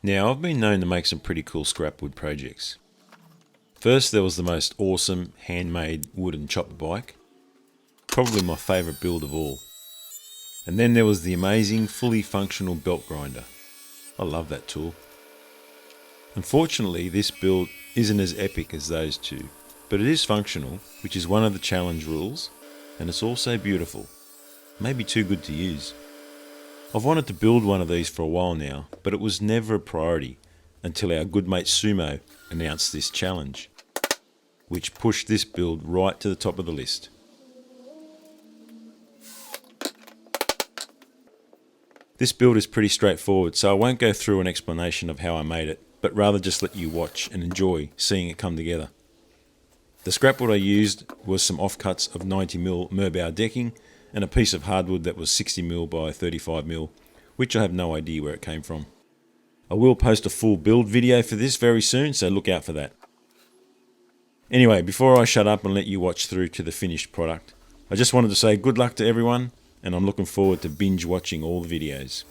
Now, I've been known to make some pretty cool scrapwood projects. First, there was the most awesome handmade wooden chopper bike, probably my favourite build of all. And then there was the amazing fully functional belt grinder. I love that tool. Unfortunately, this build isn't as epic as those two, but it is functional, which is one of the challenge rules, and it's also beautiful. Maybe too good to use. I've wanted to build one of these for a while now, but it was never a priority until our good mate Sumo announced this challenge, which pushed this build right to the top of the list. This build is pretty straightforward, so I won't go through an explanation of how I made it, but rather just let you watch and enjoy seeing it come together. The scrapwood I used was some offcuts of 90mm Merbau decking and a piece of hardwood that was 60mm by 35mm, which I have no idea where it came from. I will post a full build video for this very soon, so look out for that. Anyway, before I shut up and let you watch through to the finished product, I just wanted to say good luck to everyone, and I'm looking forward to binge watching all the videos.